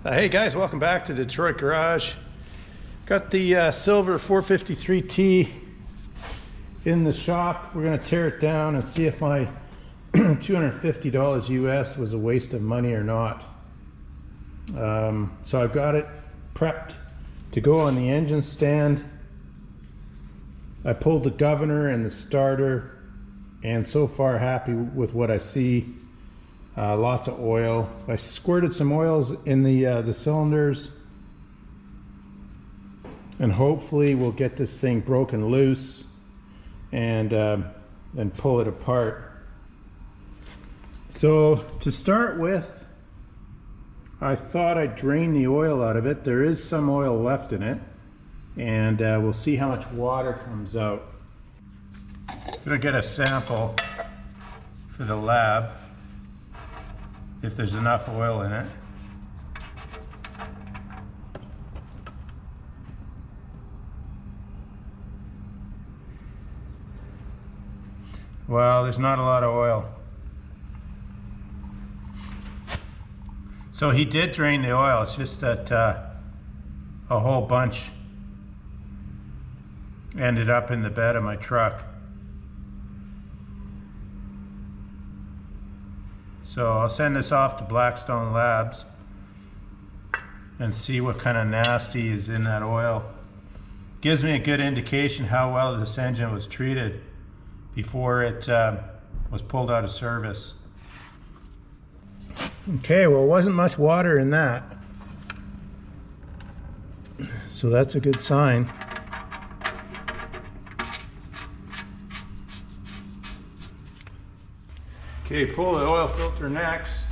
Hey guys, welcome back to Detroit Garage. Got the silver 453T in the shop. We're gonna tear it down and see if my $250 US was a waste of money or not. So I've got it prepped to go on the engine stand. I pulled the governor and the starter, and so far happy with what I see. Lots of oil. I squirted some oils in the cylinders, and hopefully we'll get this thing broken loose and then pull it apart. So to start with, I thought I'd drain the oil out of it. There is some oil left in it, and we'll see how much water comes out. I'm gonna get a sample for the lab, if there's enough oil in it. Well, there's not a lot of oil. So he did drain the oil, it's just that a whole bunch ended up in the bed of my truck. So I'll send this off to Blackstone Labs and see what kind of nasty is in that oil. Gives me a good indication how well this engine was treated before it was pulled out of service. Okay, well, it wasn't much water in that, so that's a good sign. Okay, pull the oil filter next.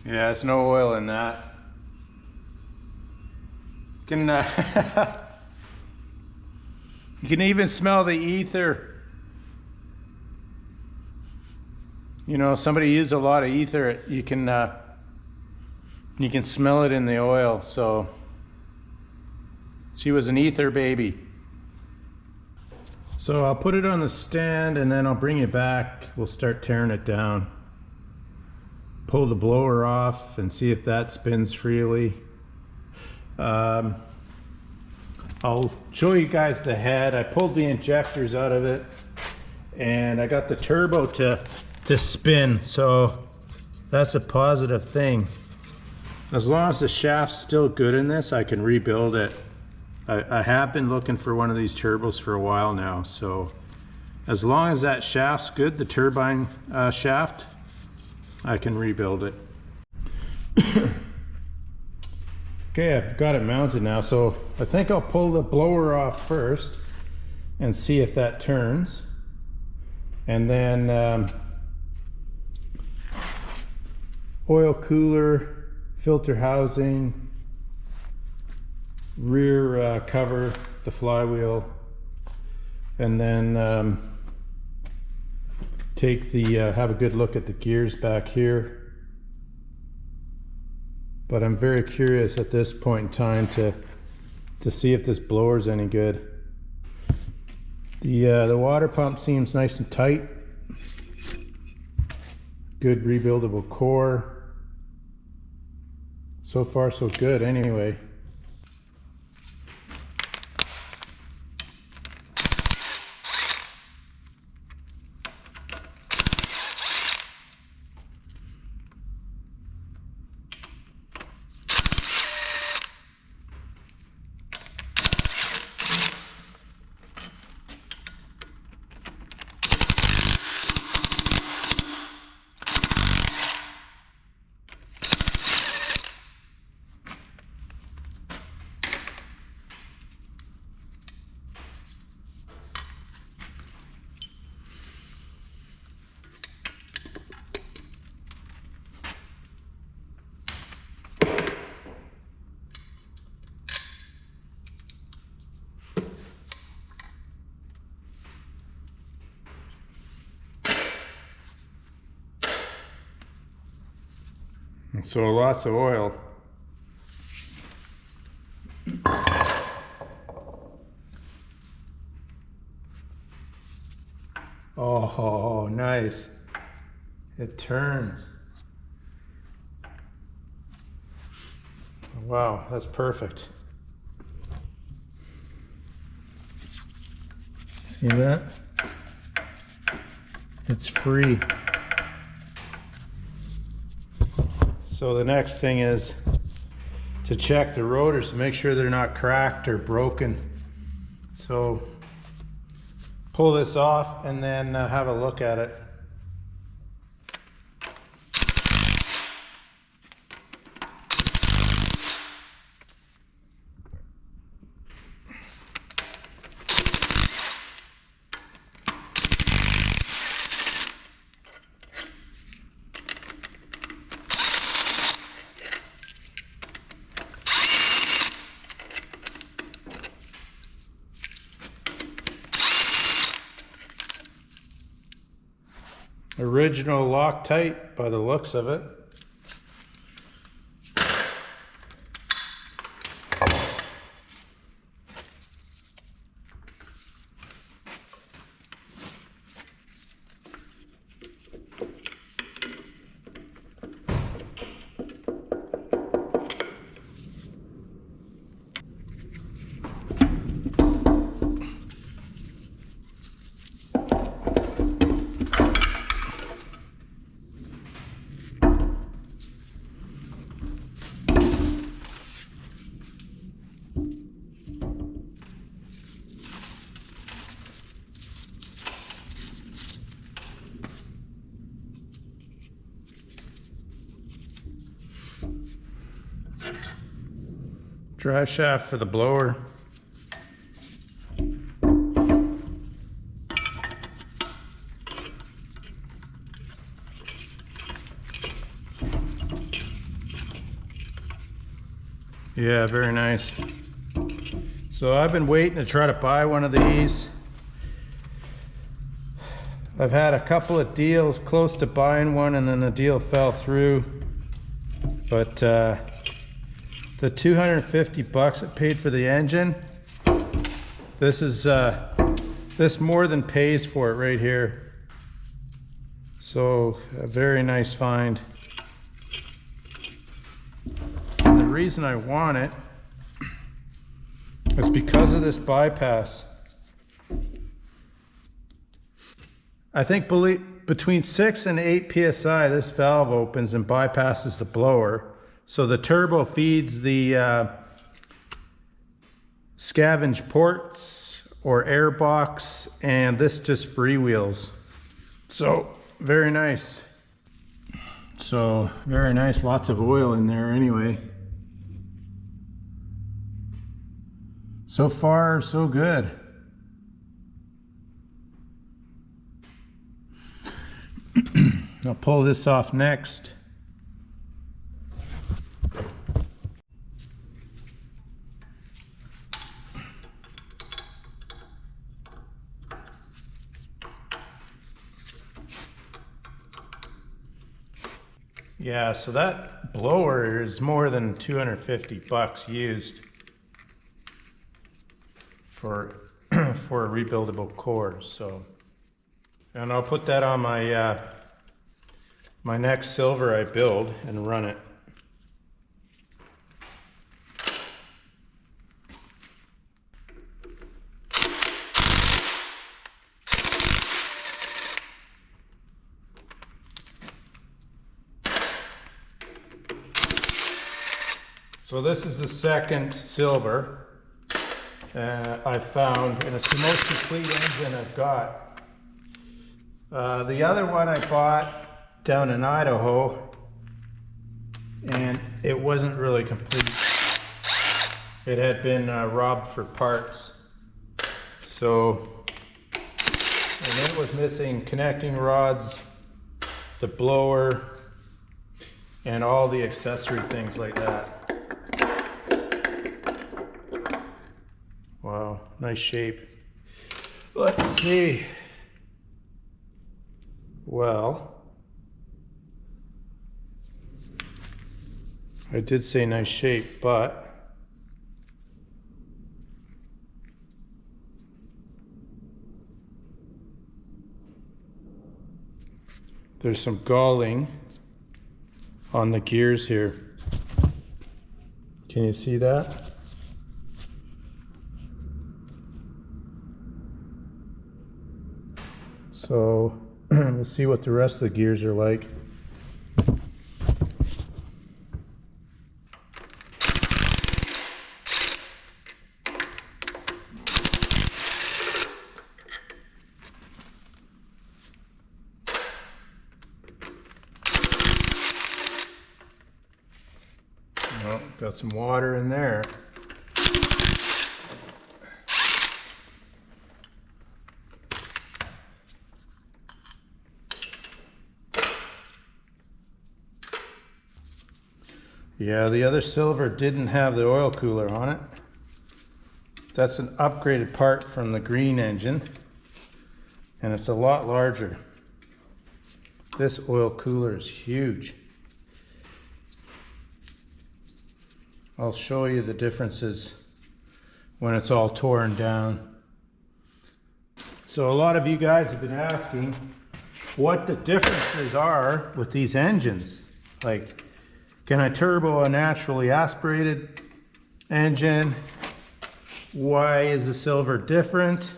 Yeah, there's no oil in that. You can even smell the ether. You know, somebody used a lot of ether. You can smell it in the oil. So she was an ether baby. So I'll put it on the stand and then I'll bring it back. We'll start tearing it down. Pull the blower off and see if that spins freely. I'll show you guys the head. I pulled the injectors out of it and I got the turbo to spin, so that's a positive thing. As long as the shaft's still good in this, I can rebuild it. I have been looking for one of these turbos for a while now, so as long as that shaft's good, the turbine shaft, I can rebuild it. Okay, I've got it mounted now, so I think I'll pull the blower off first and see if that turns, and then oil cooler, filter housing, rear cover, the flywheel, and then take the have a good look at the gears back here. But I'm very curious at this point in time to see if this blower's any good. The water pump seems nice and tight. Good rebuildable core. So far so good anyway. And so lots of oil. Oh, nice. It turns. Wow, that's perfect. See that? It's free. So the next thing is to check the rotors to make sure they're not cracked or broken. So pull this off and then have a look at it. Original Loctite by the looks of it. Drive shaft for the blower. Yeah, very nice. So I've been waiting to try to buy one of these. I've had a couple of deals close to buying one and then the deal fell through. But the 250 bucks I paid for the engine, this more than pays for it right here. So a very nice find. And the reason I want it is because of this bypass. I think between 6 and 8 psi this valve opens and bypasses the blower. So the turbo feeds the scavenge ports or air box, and this just freewheels. So very nice. So very nice, lots of oil in there anyway. So far, so good. I'll pull this off next. Yeah, so that blower is more than 250 bucks used for for a rebuildable core. So, and I'll put that on my my next silver I build and run it. So this is the second silver I found, and it's the most complete engine I've got. The other one I bought down in Idaho, and it wasn't really complete. It had been robbed for parts. So, and it was missing connecting rods, the blower, and all the accessory things like that. Wow, nice shape. Let's see. Well, I did say nice shape, but there's some galling on the gears here. Can you see that? So we'll see what the rest of the gears are like. Oh, got some water in there. Yeah, the other silver didn't have the oil cooler on it. That's an upgraded part from the green engine, and it's a lot larger. This oil cooler is huge. I'll show you the differences when it's all torn down. So a lot of you guys have been asking what the differences are with these engines. Like, can I turbo a naturally aspirated engine? Why is the silver different?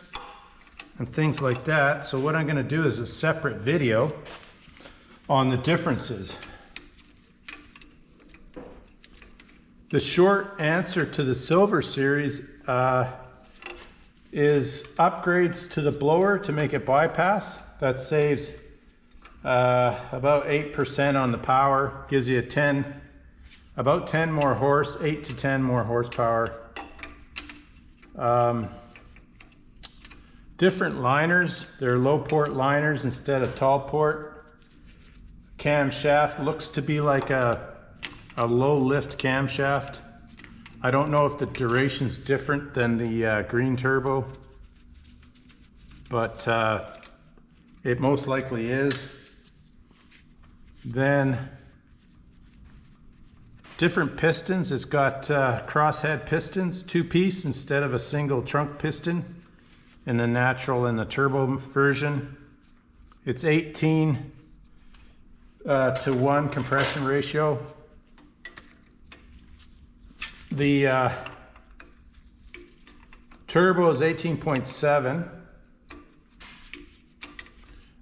And things like that. So what I'm going to do is a separate video on the differences. The short answer to the silver series is upgrades to the blower to make it bypass. That saves about 8% on the power, gives you about 10 more 8 to 10 more horsepower. Different liners, they're low port liners instead of tall port. Camshaft looks to be like a low lift camshaft. I don't know if the duration's different than the green turbo, but it most likely is. Then different pistons. It's got crosshead pistons, 2-piece instead of a single trunk piston in the natural and the turbo version. It's 18 to 1 compression ratio. The turbo is 18.7,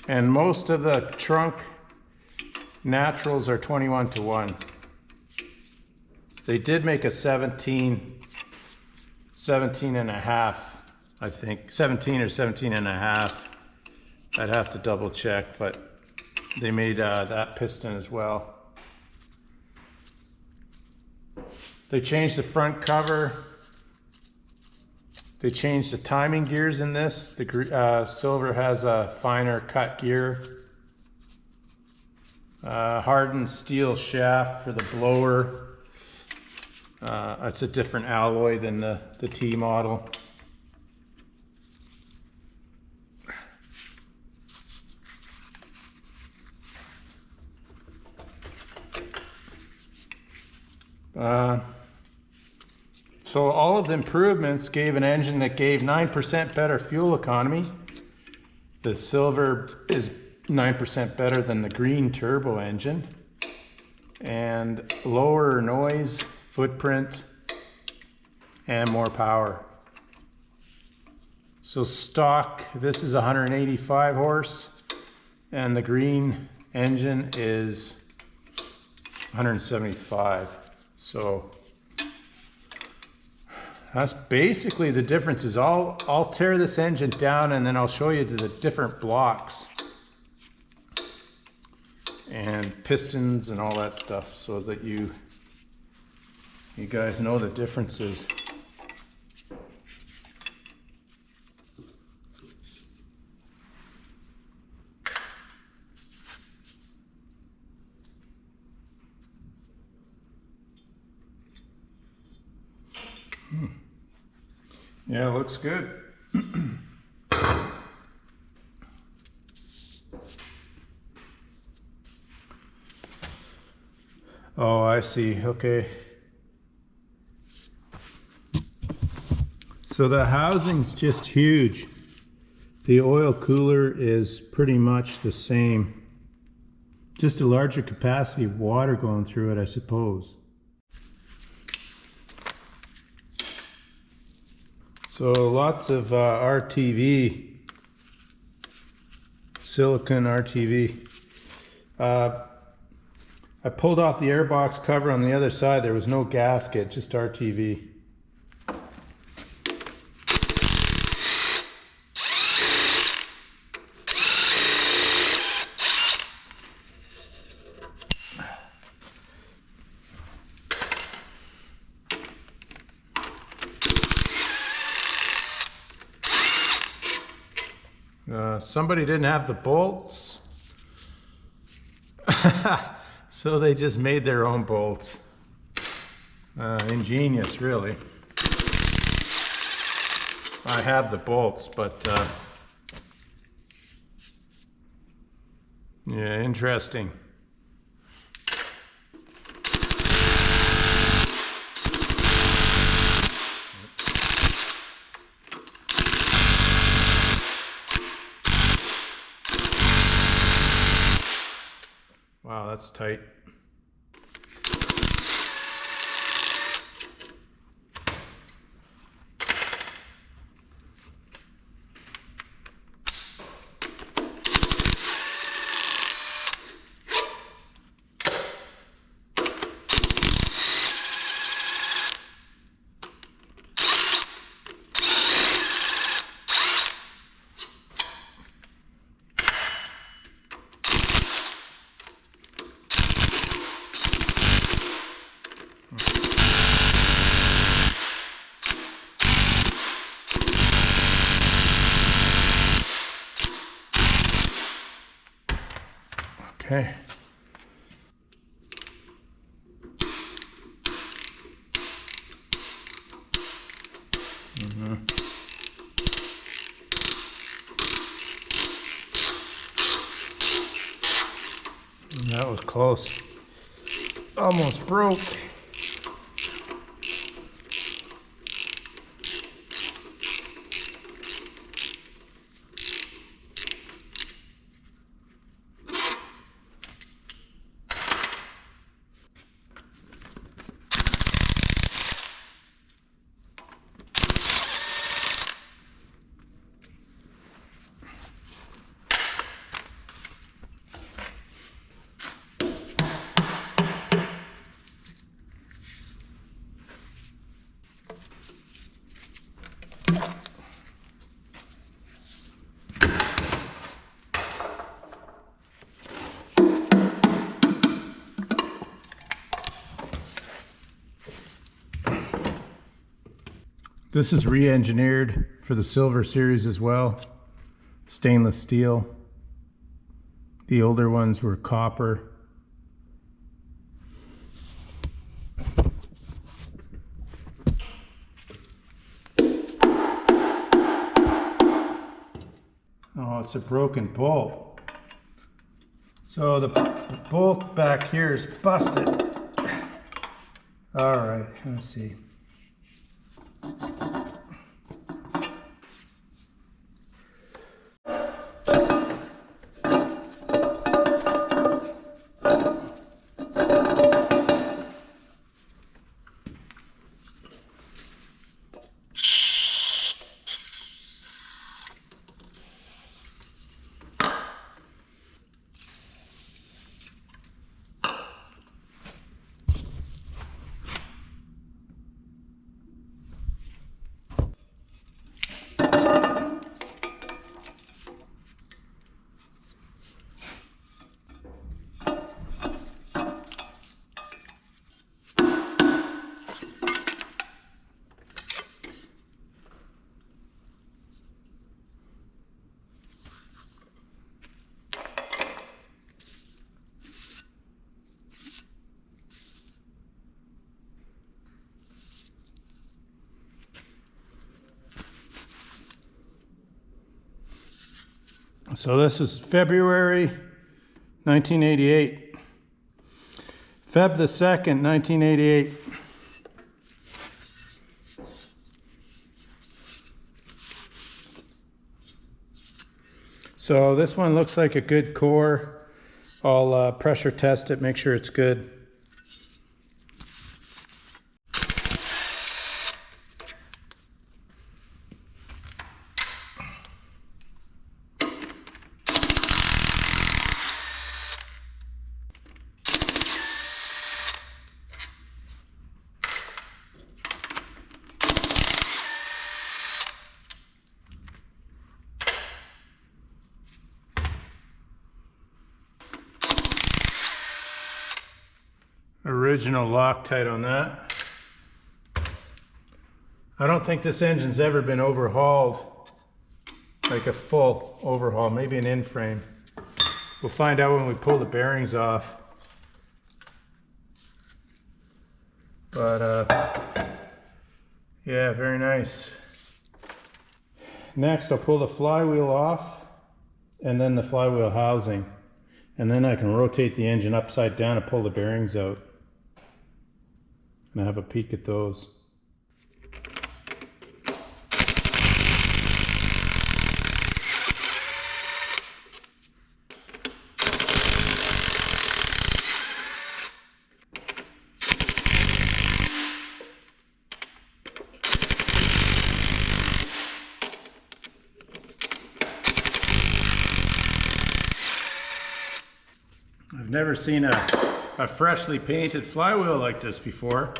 and most of the trunk naturals are 21 to 1. They did make a 17 and a half, I think, 17 or 17 and a half. I'd have to double check, but they made that piston as well. They changed the front cover. They changed the timing gears in this. The silver has a finer cut gear. Hardened steel shaft for the blower. It's a different alloy than the T model. So all of the improvements gave an engine that gave 9% better fuel economy. The silver is 9% better than the green turbo engine, and lower noise footprint and more power. So stock, this is 185 horse, and the green engine is 175. So that's basically the differences. I'll tear this engine down and then I'll show you the different blocks and pistons and all that stuff so that you guys know the differences. Yeah, looks good. Oh, I see. Okay. So the housing's just huge. The oil cooler is pretty much the same. Just a larger capacity of water going through it, I suppose. So lots of RTV, silicon RTV. I pulled off the airbox cover on the other side. There was no gasket, just RTV. Somebody didn't have the bolts, so they just made their own bolts. Ingenious, really. I have the bolts, but yeah, interesting. Wow, that's tight. Okay. That was close. Almost broke. This is re-engineered for the Silver series as well. Stainless steel. The older ones were copper. Oh, it's a broken bolt. So the bolt back here is busted. All right, let's see. So this is February 1988. Feb the 2nd, 1988. So this one looks like a good core. I'll pressure test it, make sure it's good. Original Loctite on that. I don't think this engine's ever been overhauled, like a full overhaul, maybe an in-frame. We'll find out when we pull the bearings off. But yeah, very nice. Next, I'll pull the flywheel off and then the flywheel housing. And then I can rotate the engine upside down and pull the bearings out. And have a peek at those. I've never seen a freshly painted flywheel like this before.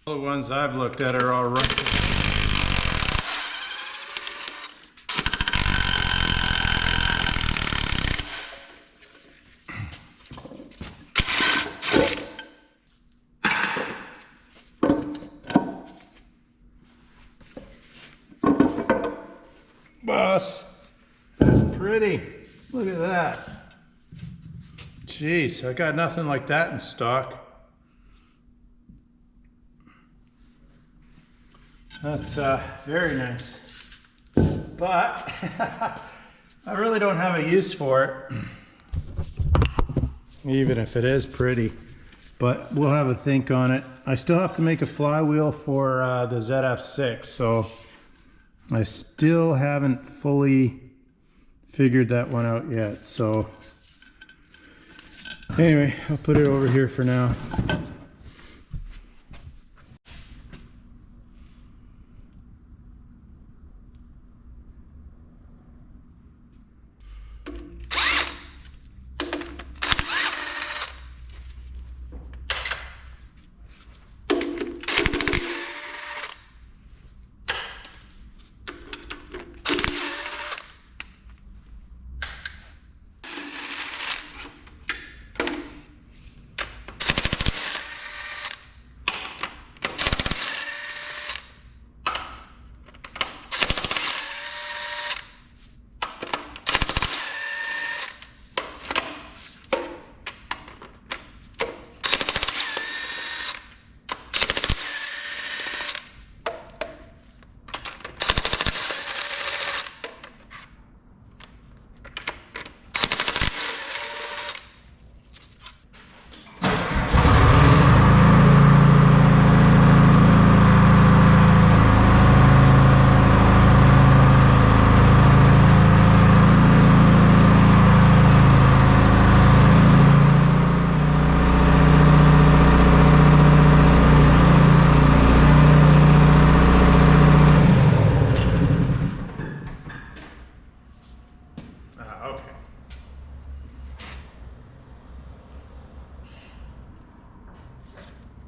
All the ones I've looked at are all right. Boss, that's pretty. Look at that. Jeez, I got nothing like that in stock. That's very nice. But I really don't have a use for it. Even if it is pretty. But we'll have a think on it. I still have to make a flywheel for the ZF6, so I still haven't fully figured that one out yet. So anyway, I'll put it over here for now.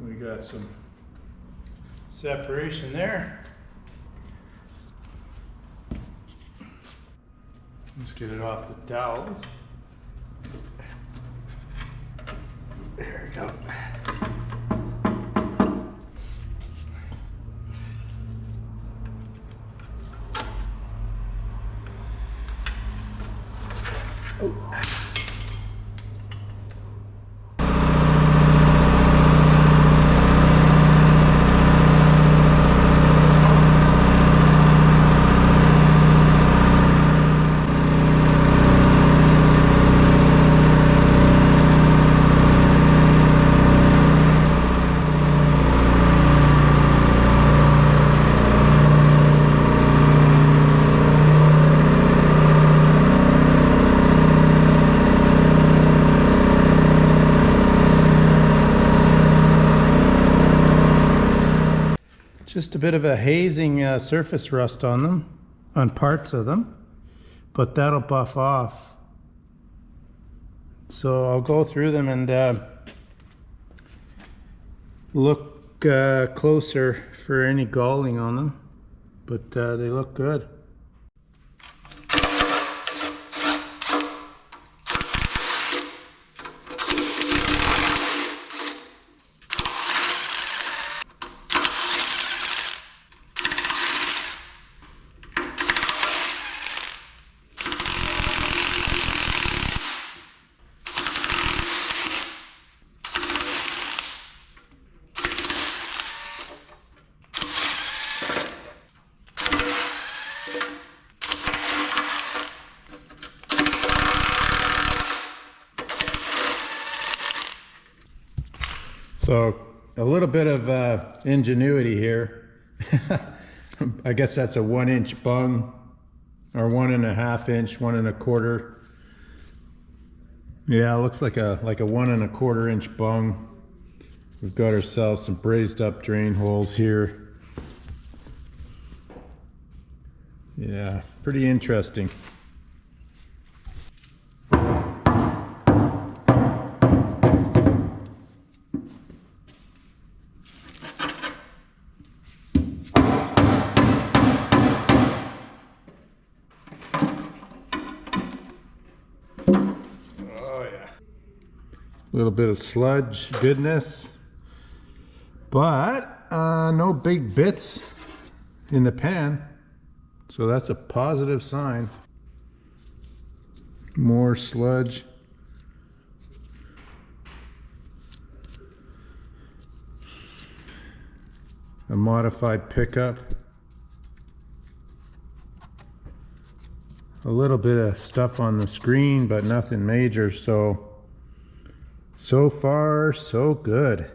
We got some separation there. Let's get it off the dowels. There we go. Oh. bit of a hazing surface rust on them, on parts of them, but that'll buff off. So I'll go through them and look closer for any galling on them, but they look good. So a little bit of ingenuity here. I guess that's a 1-inch bung, or 1.5 inch, 1 1/4. Yeah, it looks like a 1 1/4 inch bung. We've got ourselves some brazed up drain holes here. Yeah, pretty interesting. A little bit of sludge goodness, but no big bits in the pan, so that's a positive sign. More sludge. A modified pickup. A little bit of stuff on the screen, but nothing major, so far, so good.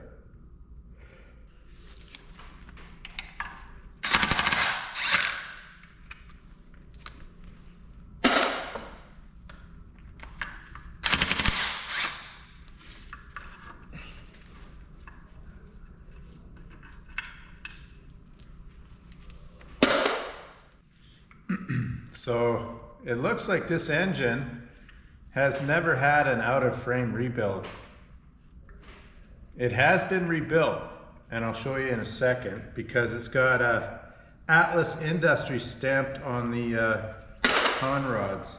So it looks like this engine has never had an out-of-frame rebuild. It has been rebuilt, and I'll show you in a second, because it's got a Atlas Industries stamped on the con rods.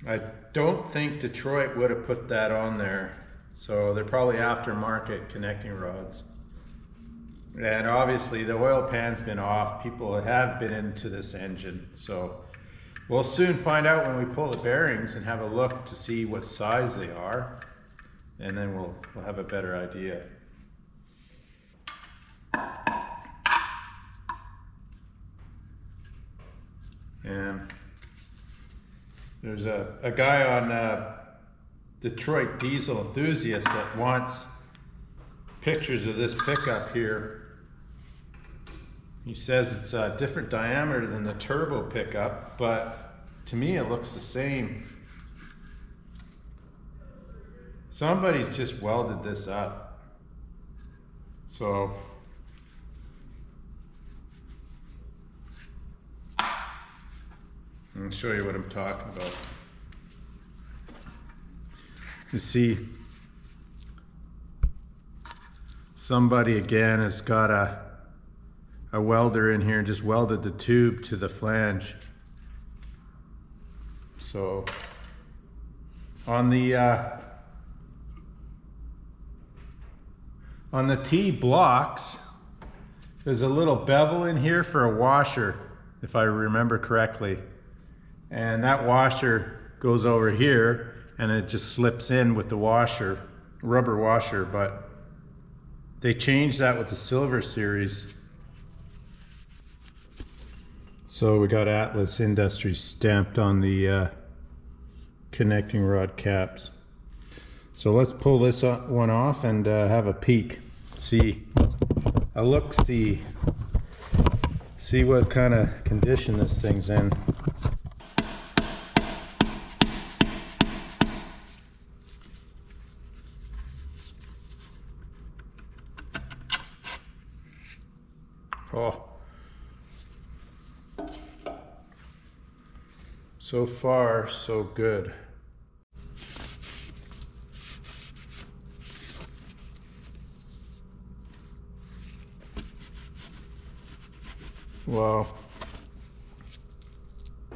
I don't think Detroit would have put that on there, so they're probably aftermarket connecting rods. And obviously the oil pan's been off. People have been into this engine, so we'll soon find out when we pull the bearings and have a look to see what size they are. And then we'll have a better idea. And there's a guy on Detroit Diesel Enthusiast that wants pictures of this pickup here. He says it's a different diameter than the turbo pickup, but to me it looks the same. Somebody's just welded this up. So I'll show you what I'm talking about. You see, somebody again has got a welder in here and just welded the tube to the flange. So on the T blocks, there's a little bevel in here for a washer, if I remember correctly. And that washer goes over here and it just slips in with the washer, rubber washer, but they changed that with the Silver Series. So we got Atlas Industries stamped on the connecting rod caps. So let's pull this one off and have a peek. See what kind of condition this thing's in. So far, so good. Wow.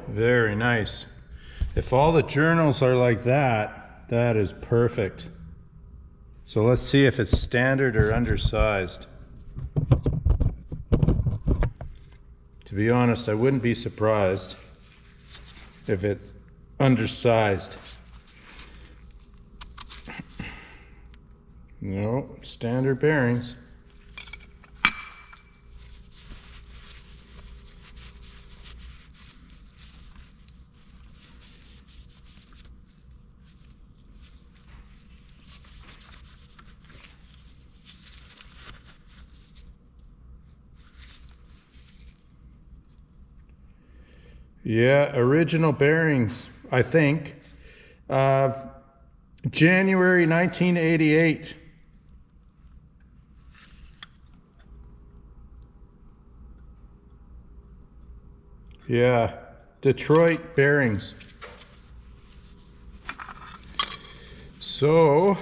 Very nice. If all the journals are like that, that is perfect. So let's see if it's standard or undersized. To be honest, I wouldn't be surprised if it's undersized. No, standard bearings. Yeah, original bearings, I think. January 1988. Yeah, Detroit bearings. So,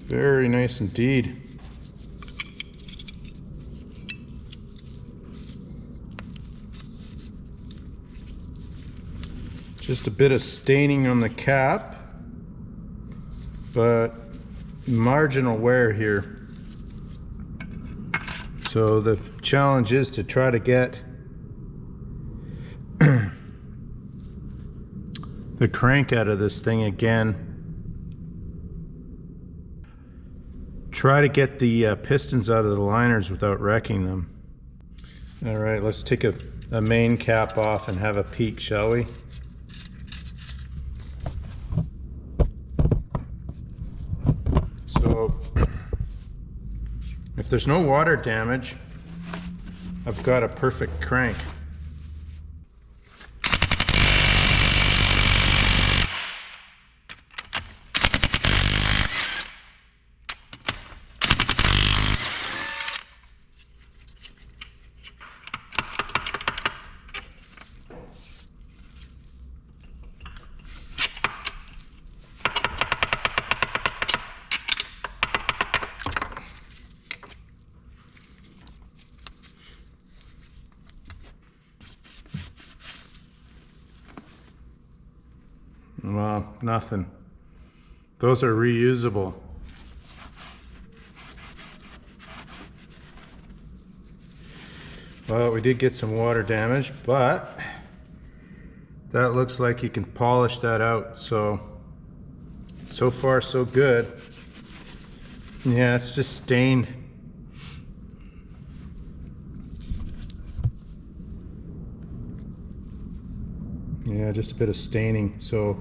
very nice indeed. Just a bit of staining on the cap, but marginal wear here. So the challenge is to try to get the crank out of this thing again. Try to get the pistons out of the liners without wrecking them. All right, let's take a main cap off and have a peek, shall we? So if there's no water damage, I've got a perfect crank. Well, nothing. Those are reusable. Well, we did get some water damage, but that looks like you can polish that out. So far so good. Yeah, it's just stained. Yeah, just a bit of staining, so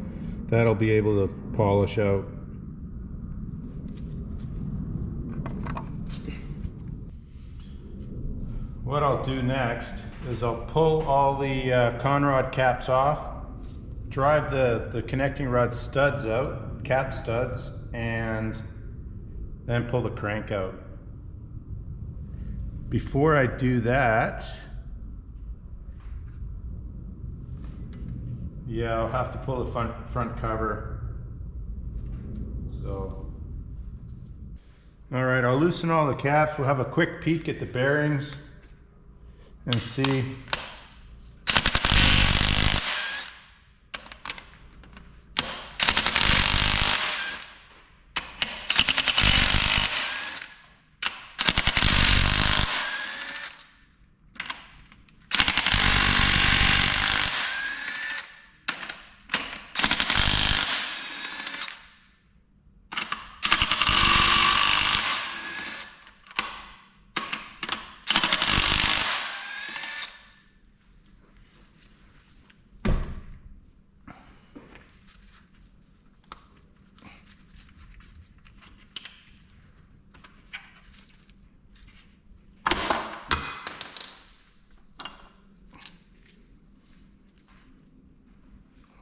that'll be able to polish out. What I'll do next is I'll pull all the conrod caps off, drive the connecting rod studs out, cap studs, and then pull the crank out. Before I do that, yeah, I'll have to pull the front cover. So, all right, I'll loosen all the caps. We'll have a quick peek at the bearings and see.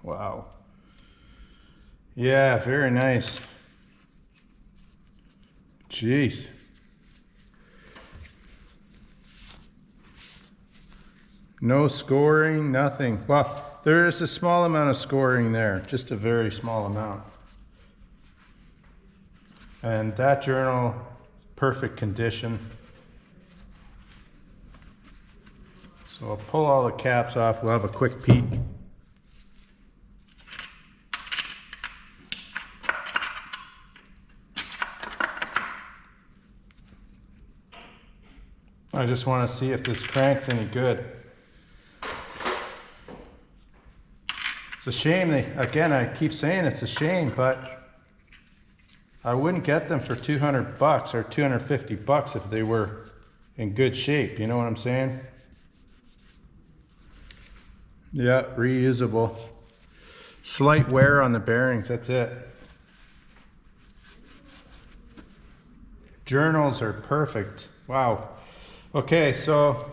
Wow. Yeah, very nice. Jeez. No scoring, nothing. Well, there is a small amount of scoring there, just a very small amount. And that journal, perfect condition. So I'll pull all the caps off, we'll have a quick peek. I just want to see if this crank's any good. It's a shame again, I keep saying it's a shame, but I wouldn't get them for 200 bucks or 250 bucks if they were in good shape, you know what I'm saying? Yeah, reusable. Slight wear on the bearings, that's it. Journals are perfect. Wow. Okay, so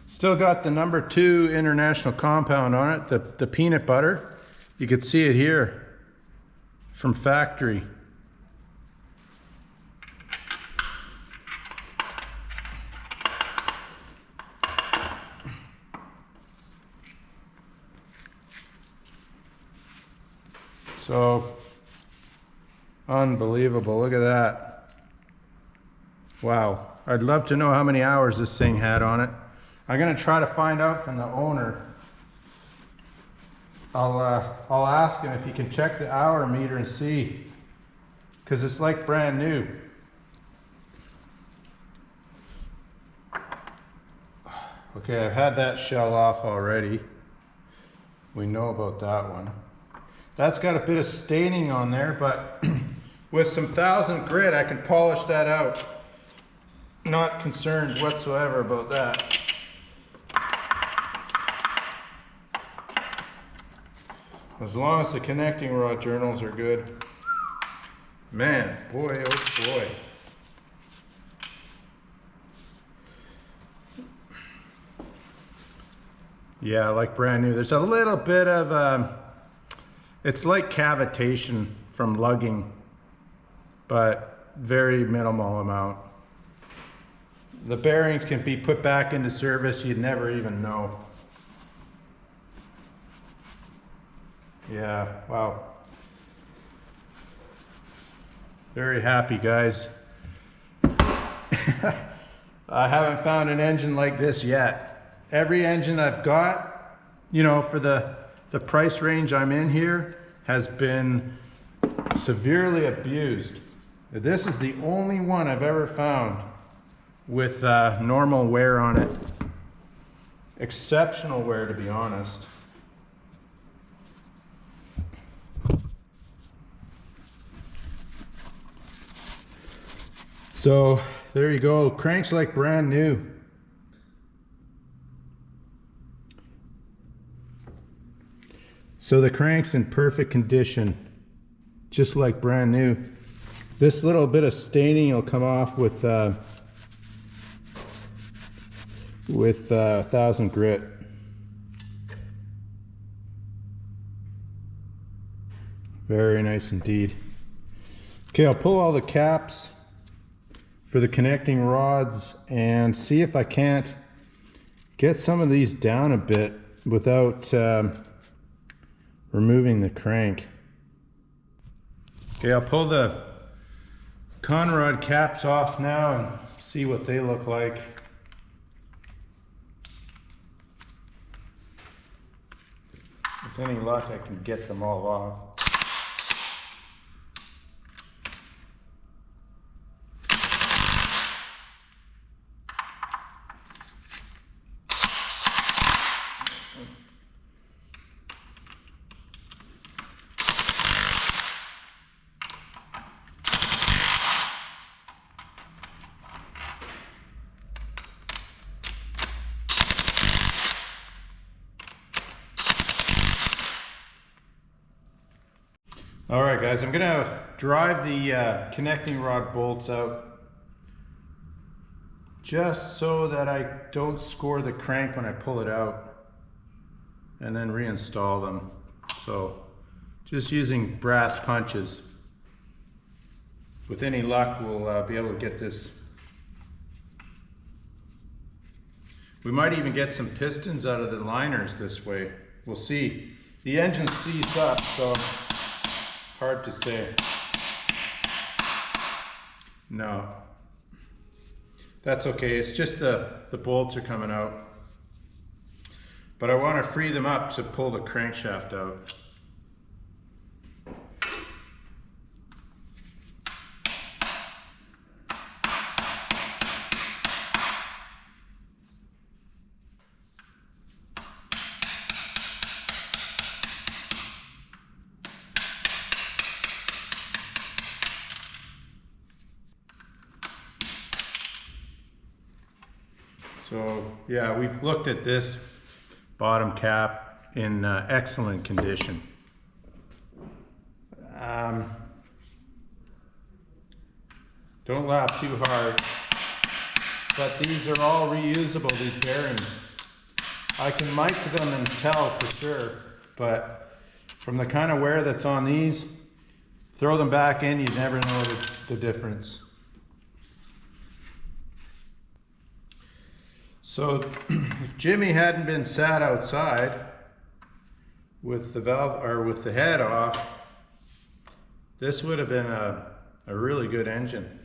still got the number 2 international compound on it, the peanut butter. You can see it here from factory. So, unbelievable, look at that. Wow, I'd love to know how many hours this thing had on it. I'm gonna try to find out from the owner. I'll ask him if he can check the hour meter and see, because it's like brand new. Okay, I've had that shell off already. We know about that one. That's got a bit of staining on there, but with some 1000 grit, I can polish that out. Not concerned whatsoever about that. As long as the connecting rod journals are good. Man, boy, oh boy. Yeah, like brand new. There's a little bit of, it's like cavitation from lugging, but very minimal amount. The bearings can be put back into service, you'd never even know. Yeah, wow. Very happy, guys. I haven't found an engine like this yet. Every engine I've got, you know, for the price range I'm in here, has been severely abused. This is the only one I've ever found with normal wear on it. Exceptional wear, to be honest. So there you go, cranks like brand new. So the crank's in perfect condition, just like brand new. This little bit of staining will come off with 1000 grit. Very nice indeed. Okay, I'll pull all the caps for the connecting rods and see if I can't get some of these down a bit without removing the crank. Okay, I'll pull the conrod caps off now and see what they look like. With any luck, I can get them all off. All right, guys, I'm gonna drive the connecting rod bolts out just so that I don't score the crank when I pull it out, and then reinstall them. So just using brass punches. with any luck, we'll be able to get this. We might even get some pistons out of the liners this way. We'll see. The engine seized up, so hard to say. No, that's okay. It's just the bolts are coming out. But I want to free them up to pull the crankshaft out. So yeah, we've looked at this bottom cap in excellent condition. Don't laugh too hard, but these are all reusable, these bearings. I can mic them and tell for sure, but from the kind of wear that's on these, throw them back in, you never know the difference. So if Jimmy hadn't been sat outside with the valve or with the head off, this would have been a really good engine.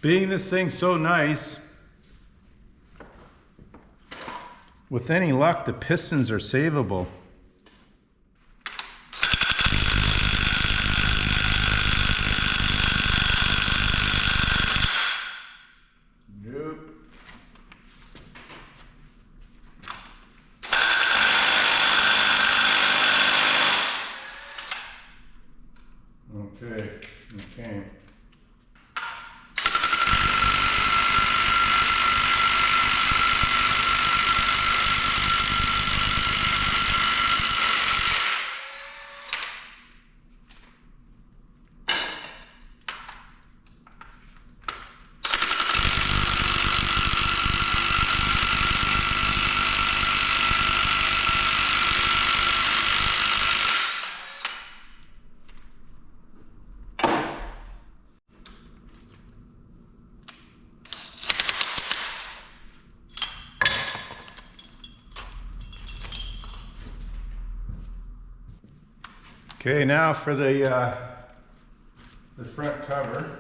Being this thing's so nice, with any luck, the pistons are savable. Nope. Okay. Okay, now for the front cover.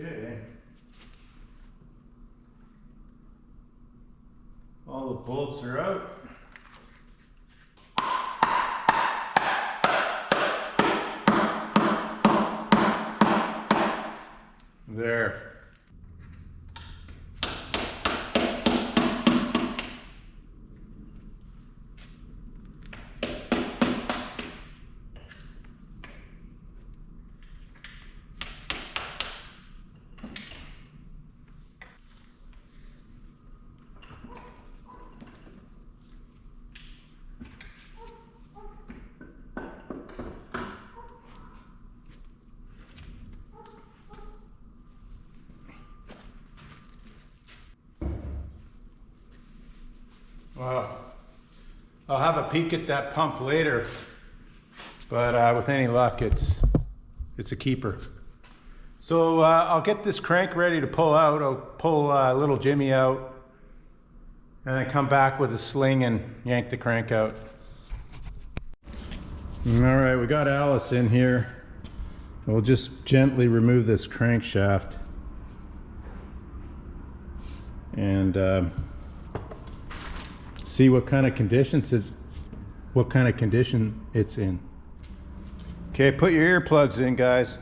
Okay. All the bolts are out. There. Well, I'll have a peek at that pump later, but with any luck, it's a keeper. So I'll get this crank ready to pull out. I'll pull little Jimmy out, and then come back with a sling and yank the crank out. All right, we got Alice in here. We'll just gently remove this crankshaft and see what kind of condition it's in. Okay, put your earplugs in, guys.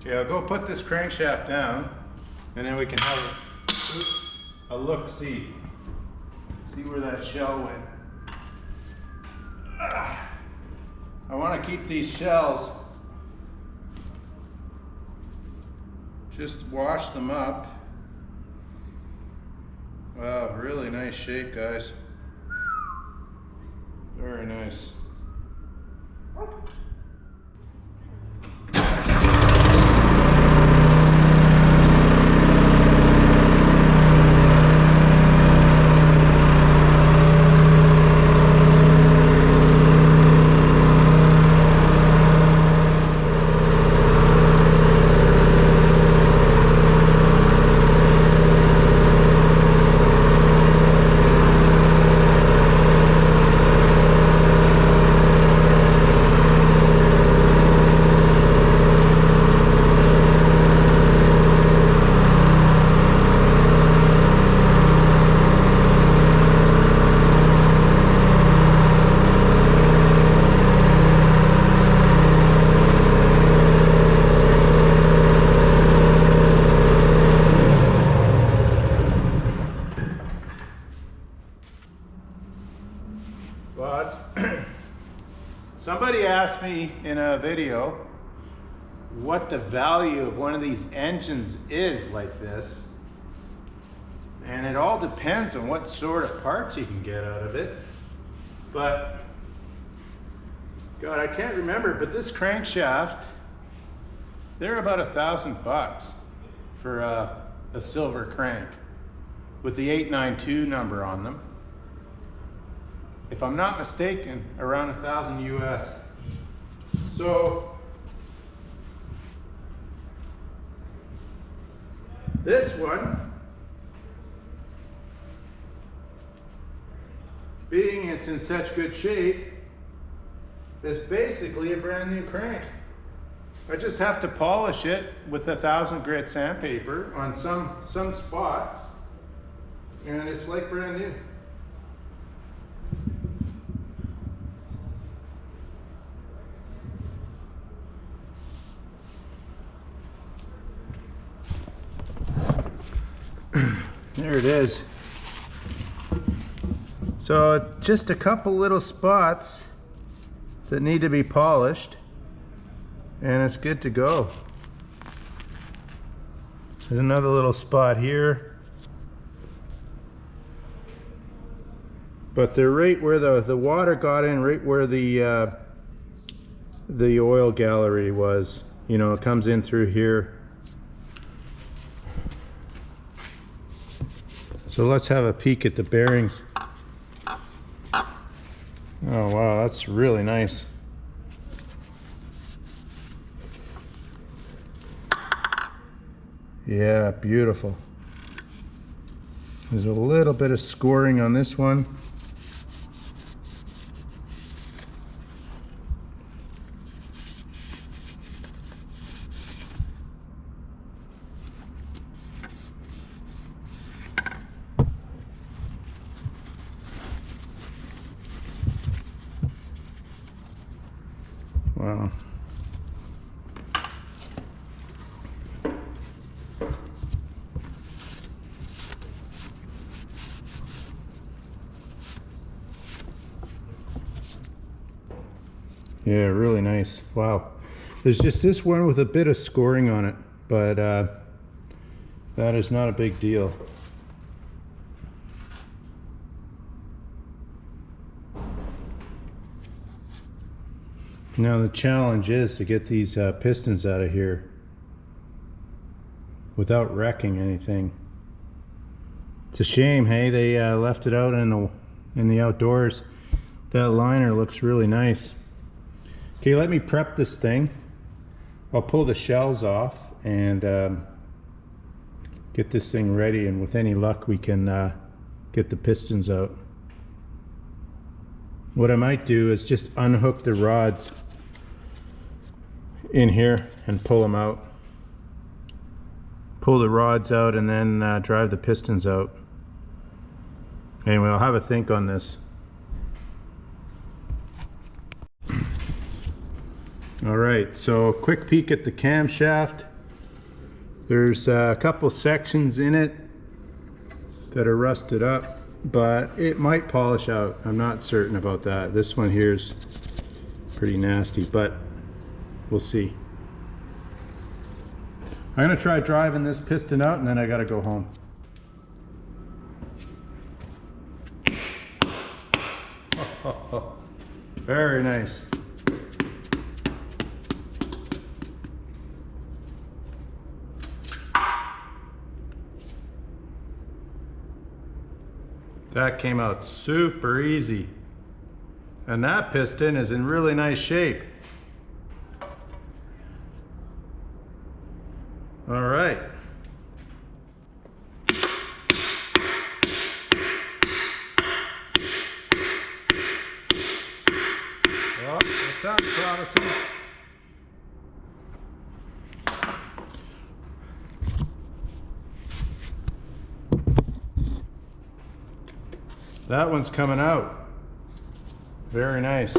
Okay, I'll go put this crankshaft down, and then we can have a look-see. See where that shell went. I want to keep these shells, just wash them up. Wow, really nice shape, guys. Very nice. Well, somebody asked me in a video what the value of one of these engines is like this, and it all depends on what sort of parts you can get out of it. But God, I can't remember, but this crankshaft, they're about $1,000 for a silver crank with the 892 number on them. If I'm not mistaken, around 1,000 US. So this one, being it's in such good shape, is basically a brand new crank. I just have to polish it with 1,000 grit sandpaper on some spots, and it's like brand new. There it is. So just a couple little spots that need to be polished, and it's good to go. There's another little spot here, but they're right where the water got in, right where the oil gallery was. You know, it comes in through here. So let's have a peek at the bearings. Oh wow, that's really nice. Yeah, beautiful. There's a little bit of scoring on this one. Wow. Yeah, really nice. Wow. There's just this one with a bit of scoring on it, but that is not a big deal. Now the challenge is to get these pistons out of here without wrecking anything. It's a shame, hey, they left it out in the outdoors. That liner looks really nice. Okay, let me prep this thing. I'll pull the shells off and get this thing ready, and with any luck we can get the pistons out. What I might do is just unhook the rods in here and pull them out. Pull the rods out and then drive the pistons out. Anyway, I'll have a think on this. All right, so quick peek at the camshaft. There's a couple sections in it that are rusted up, but it might polish out. I'm not certain about that. This one here's pretty nasty, but we'll see. I'm gonna try driving this piston out and then I gotta go home. Very nice. That came out super easy. And that piston is in really nice shape. All right. Well, that sounds promising. That one's coming out. Very nice.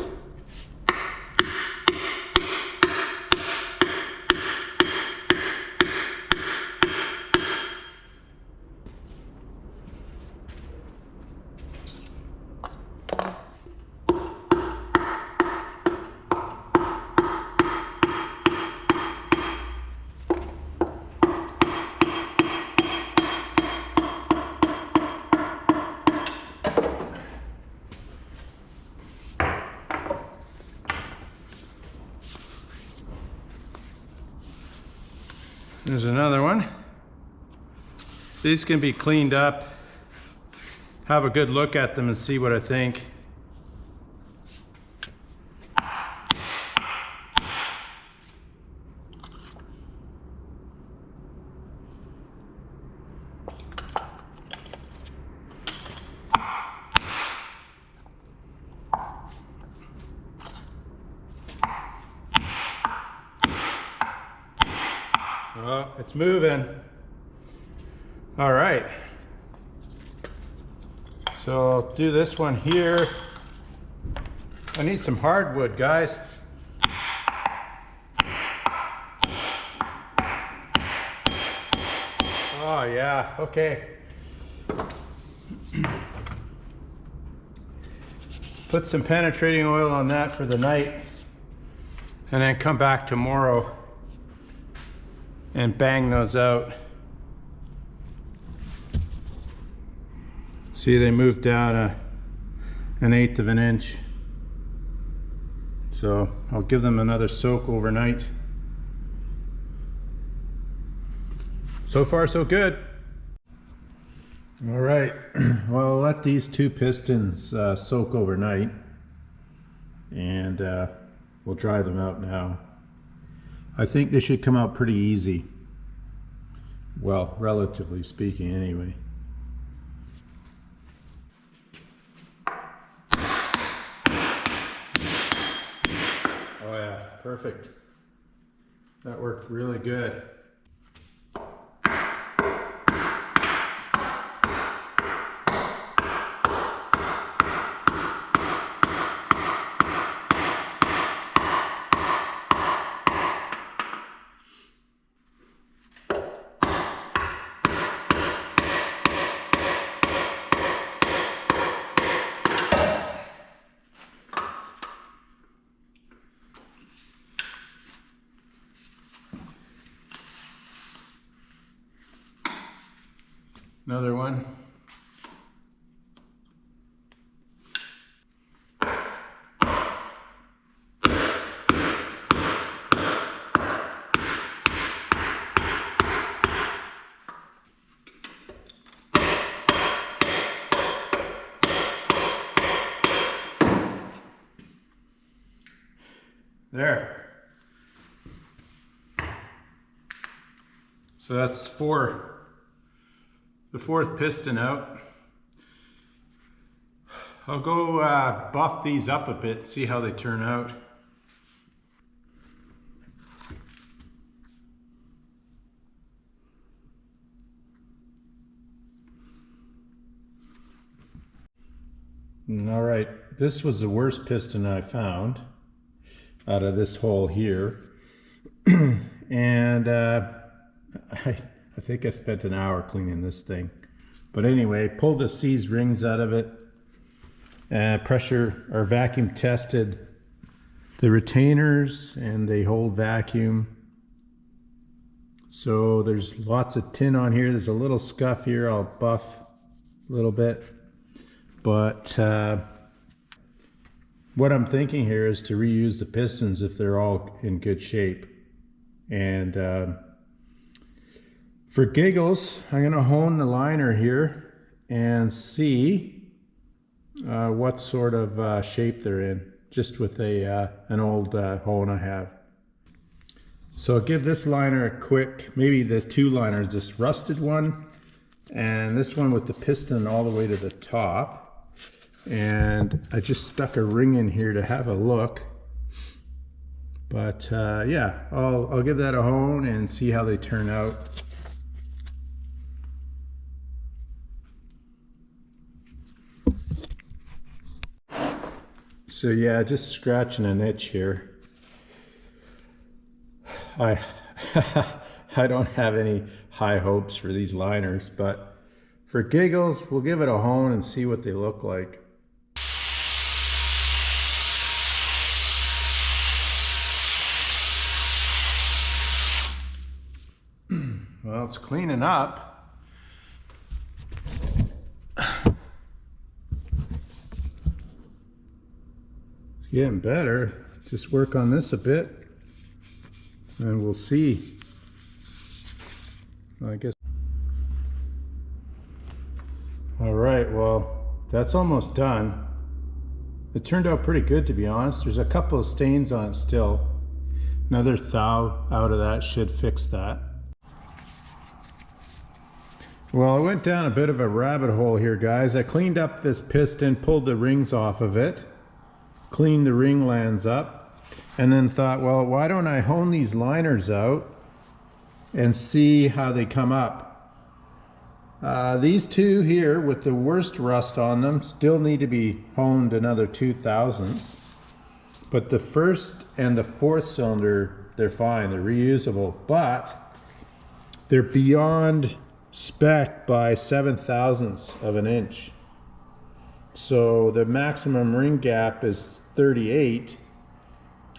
There's another one. These can be cleaned up. Have a good look at them and see what I think. Oh, it's moving. All right. So I'll do this one here. I need some hardwood, guys. Oh yeah, okay. Put some penetrating oil on that for the night and then come back tomorrow and bang those out. See, they moved down an 1/8 of an inch. So I'll give them another soak overnight. So far, so good. All right, well, I'll let these two pistons soak overnight, and we'll dry them out now. I think they should come out pretty easy. Well, relatively speaking, anyway. Oh yeah, perfect. That worked really good. Another one. There. So that's the fourth piston out. I'll go buff these up a bit, see how they turn out. All right, this was the worst piston I found out of this hole here. And I think I spent an hour cleaning this thing. But anyway, pulled the C's rings out of it. Pressure or vacuum tested the retainers and they hold vacuum. So there's lots of tin on here. There's a little scuff here. I'll buff a little bit. But what I'm thinking here is to reuse the pistons if they're all in good shape. And for giggles, I'm going to hone the liner here and see what sort of shape they're in, just with an old hone I have. So I'll give this liner a quick, maybe the two liners, this rusted one and this one with the piston all the way to the top. And I just stuck a ring in here to have a look. But yeah, I'll give that a hone and see how they turn out. So yeah, just scratching an itch here. I don't have any high hopes for these liners, but for giggles, we'll give it a hone and see what they look like. Well, it's cleaning up. It's getting better. Just work on this a bit and we'll see. I guess. All right, well, that's almost done. It turned out pretty good, to be honest. There's a couple of stains on it still. Another thou out of that should fix that. Well, I went down a bit of a rabbit hole here, guys. I cleaned up this piston, pulled the rings off of it, cleaned the ring lands up, and then thought, well, why don't I hone these liners out and see how they come up. These two here with the worst rust on them still need to be honed another 2/1000ths. But the first and the fourth cylinder, they're fine, they're reusable, but they're beyond spec by 7/1000ths of an inch. So the maximum ring gap is 38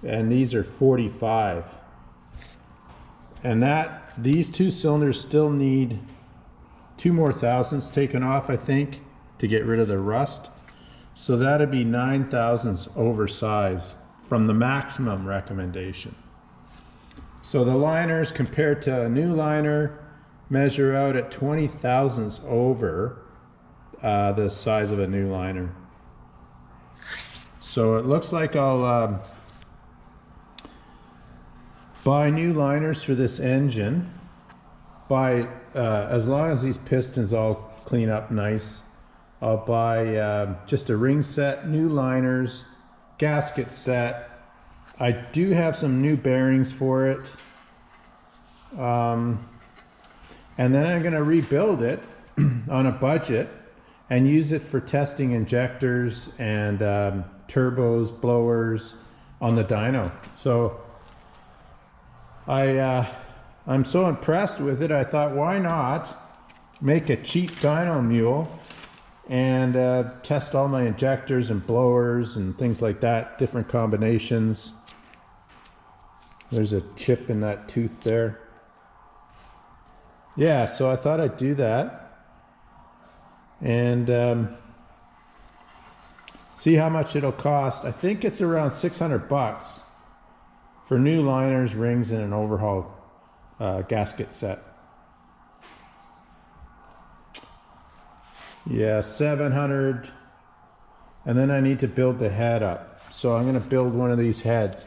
and these are 45. And these two cylinders still need 2 more thousandths taken off, I think, to get rid of the rust. So that'd be 9/1000ths oversize from the maximum recommendation. So the liners compared to a new liner measure out at 20/1000ths over the size of a new liner. So it looks like I'll buy new liners for this engine. As long as these pistons all clean up nice, I'll buy just a ring set, new liners, gasket set. I do have some new bearings for it. And then I'm going to rebuild it on a budget and use it for testing injectors and turbos, blowers on the dyno. So I'm so impressed with it, I thought, why not make a cheap dyno mule and test all my injectors and blowers and things like that, different combinations. There's a chip in that tooth there. Yeah, so I thought I'd do that. and see how much it'll cost. I think it's around 600 bucks for new liners, rings, and an overhaul gasket set. Yeah, 700. And then I need to build the head up. So I'm going to build one of these heads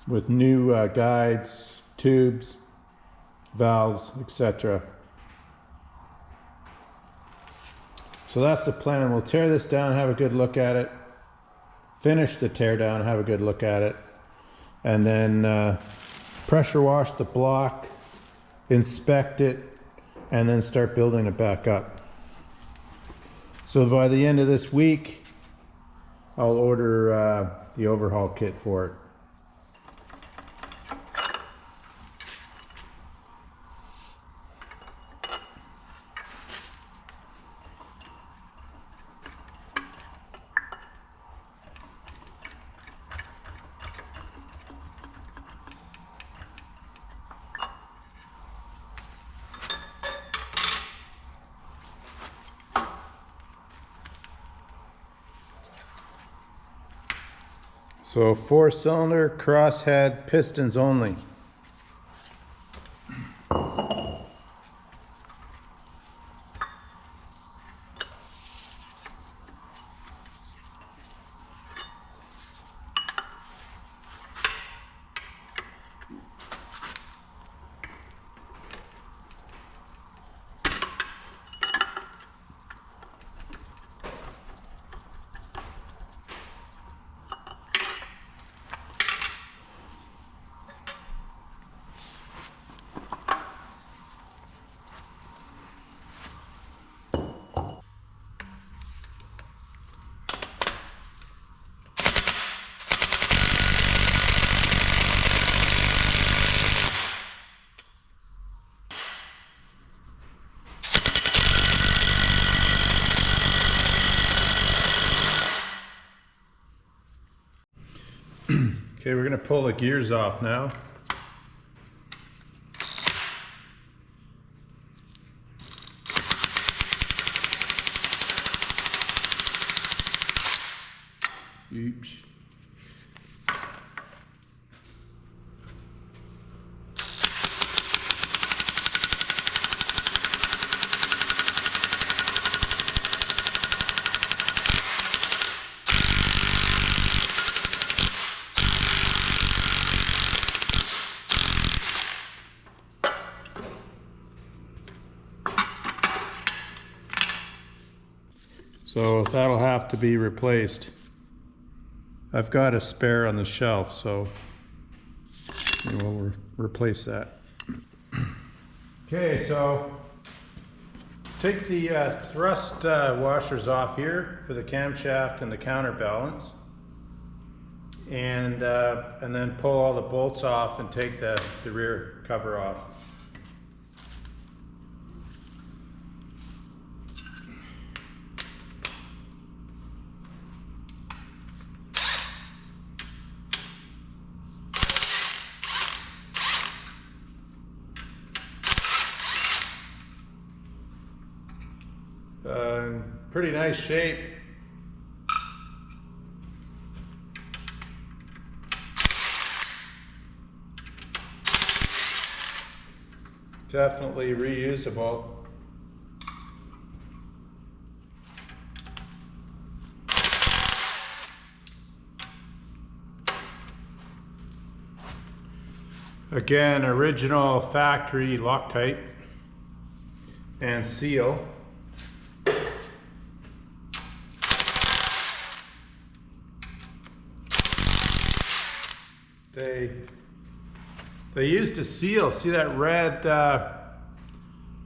with new guides, tubes, valves, etc. So that's the plan. We'll tear this down, have a good look at it, finish the tear down, have a good look at it, and then pressure wash the block, inspect it, and then start building it back up. So by the end of this week, I'll order the overhaul kit for it. So 4-cylinder, crosshead, pistons only. Okay, we're going to pull the gears off now. Oops. So that'll have to be replaced. I've got a spare on the shelf, so we'll replace that. Okay, so take the thrust washers off here for the camshaft and the counterbalance, and then pull all the bolts off and take the rear cover off. Pretty nice shape. Definitely reusable. Again, original factory Loctite and seal. They used a seal. See that red,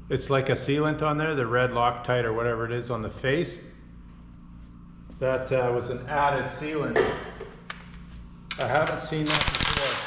it's like a sealant on there, the red Loctite or whatever it is on the face. That was an added sealant. I haven't seen that before.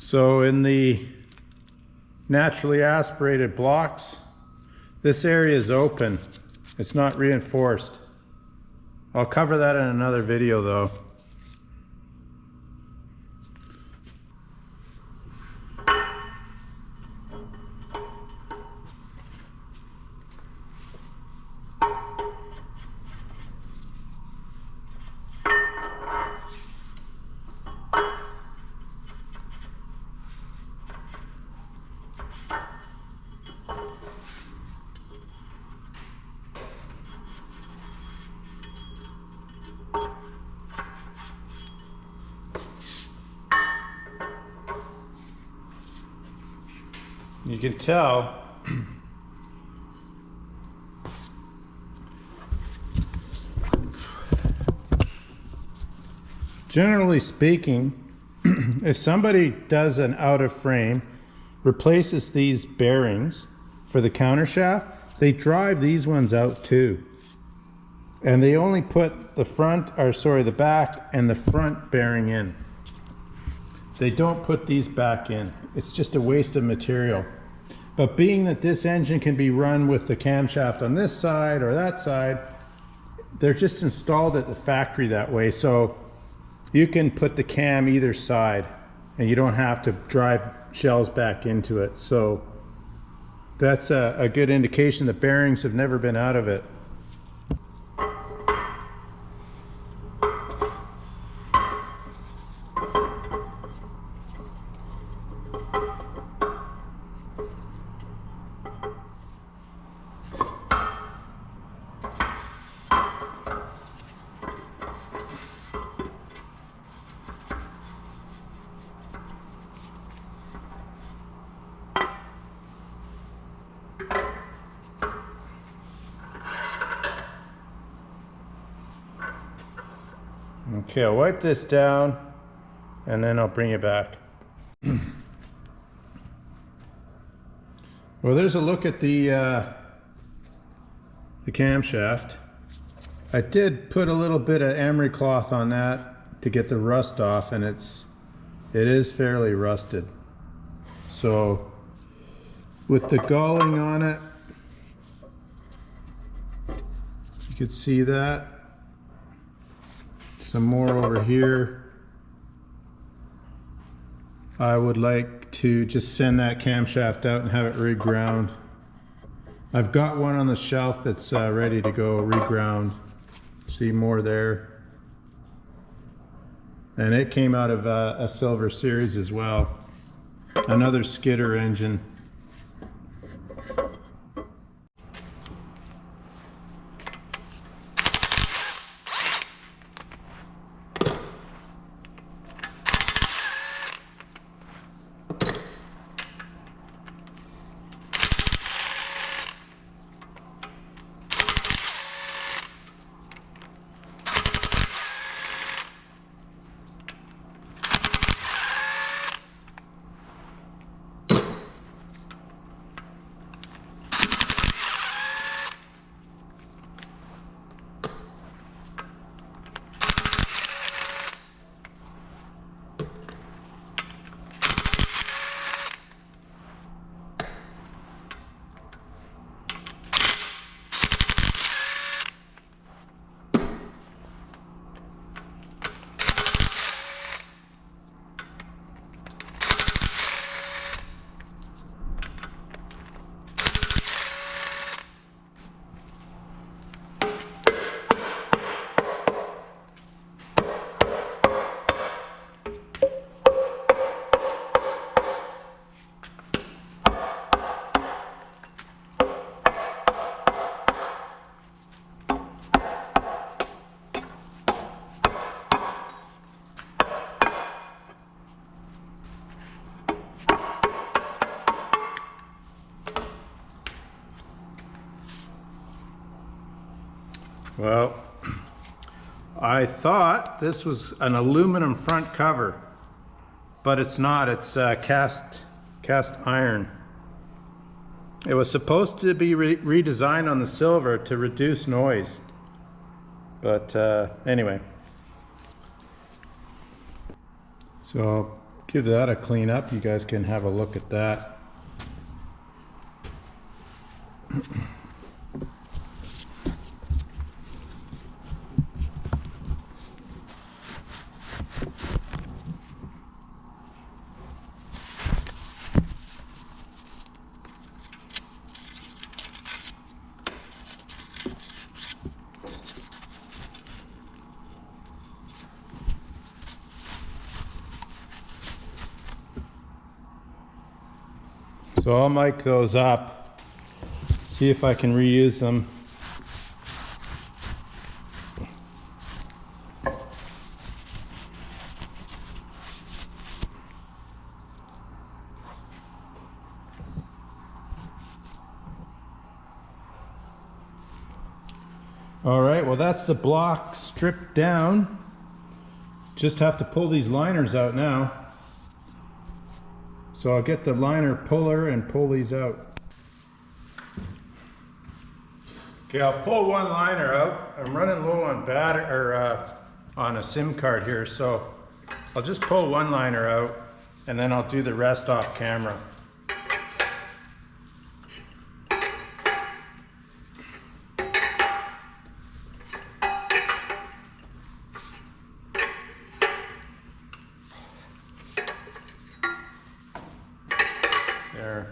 So in the naturally aspirated blocks, this area is open. It's not reinforced. I'll cover that in another video though. You can tell generally speaking, if somebody does an out of frame, replaces these bearings for the countershaft, they drive these ones out too. And they only put the back and the front bearing in. They don't put these back in. It's just a waste of material. But being that this engine can be run with the camshaft on this side or that side, they're just installed at the factory that way. So you can put the cam either side and you don't have to drive shells back into it. So that's a good indication the bearings have never been out of it. Okay, I'll wipe this down and then I'll bring it back. Well, there's a look at the camshaft. I did put a little bit of emery cloth on that to get the rust off, and it is fairly rusted. So with the galling on it, you could see that. Some more over here. I would like to just send that camshaft out and have it reground. I've got one on the shelf that's ready to go reground. See more there. And it came out of a Silver Series as well. Another skidder engine. Well, I thought this was an aluminum front cover, but it's not. It's cast iron. It was supposed to be redesigned on the silver to reduce noise, but anyway. So give that a clean up. You guys can have a look at that. So I'll mic those up, see if I can reuse them. All right, well that's the block stripped down. Just have to pull these liners out now. So I'll get the liner puller and pull these out. Okay, I'll pull one liner out. I'm running low on on a SIM card here, so I'll just pull one liner out and then I'll do the rest off camera. There.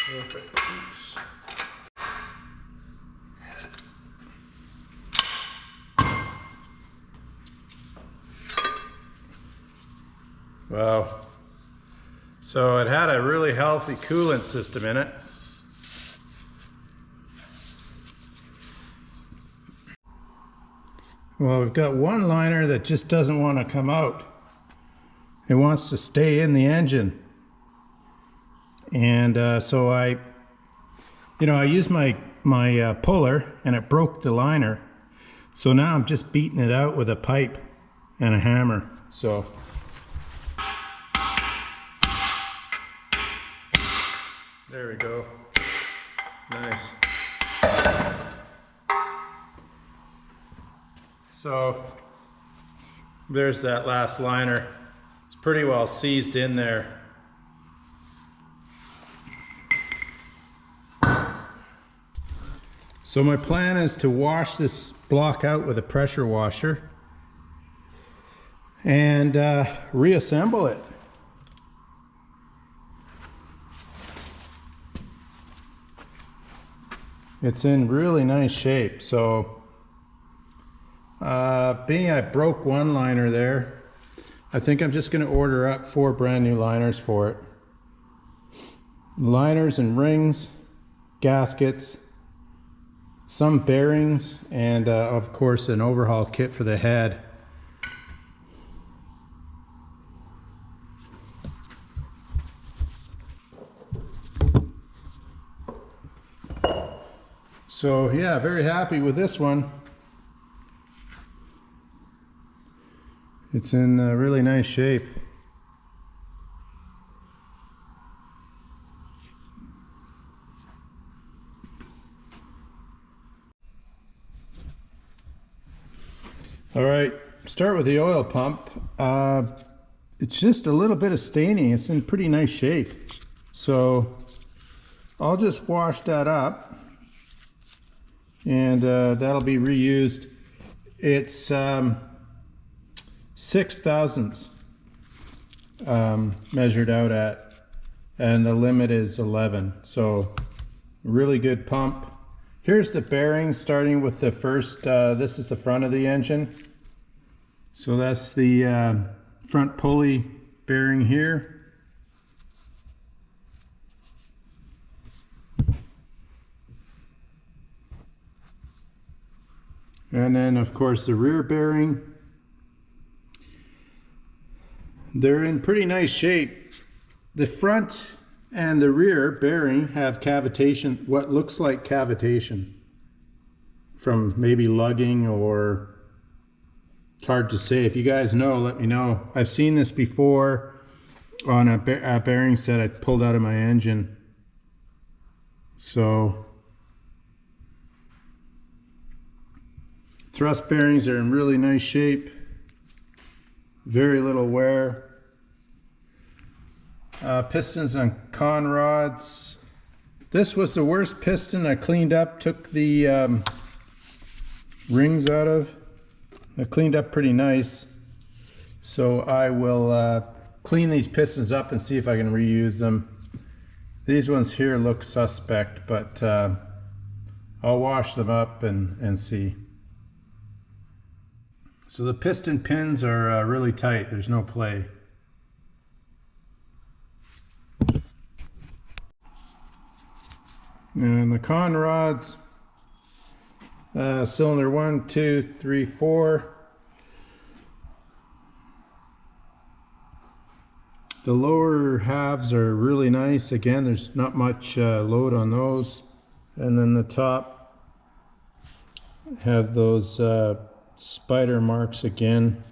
Perfect. Oops. Wow. So it had a really healthy coolant system in it. Well, we've got one liner that just doesn't want to come out. It wants to stay in the engine. And so I used my puller and it broke the liner. So now I'm just beating it out with a pipe and a hammer. So there we go. Nice. So there's that last liner. It's pretty well seized in there. So my plan is to wash this block out with a pressure washer and reassemble it. It's in really nice shape. So being I broke one liner there, I think I'm just going to order up 4 brand new liners for it. Liners and rings, gaskets, some bearings, and of course an overhaul kit for the head. So yeah, very happy with this one. It's in really nice shape. All right, start with the oil pump. It's just a little bit of staining. It's in pretty nice shape. So I'll just wash that up and that'll be reused. It's 6 thousandths measured out at, and the limit is 11. So really good pump. Here's the bearings, starting with the first, this is the front of the engine. So that's the front pulley bearing here. And then of course the rear bearing. They're in pretty nice shape. The front and the rear bearing have cavitation, what looks like cavitation from maybe lugging or It's hard to say. If you guys know, let me know. I've seen this before on a bearing set I pulled out of my engine. So thrust bearings are in really nice shape. Very little wear. Pistons on con rods. This was the worst piston I cleaned up, took the rings out of. I cleaned up pretty nice. So I will clean these pistons up and see if I can reuse them. These ones here look suspect, but I'll wash them up and see. So the piston pins are really tight. There's no play. And the con rods, cylinder 1, 2, 3, 4. The lower halves are really nice. Again, there's not much load on those. And then the top have those spider marks again.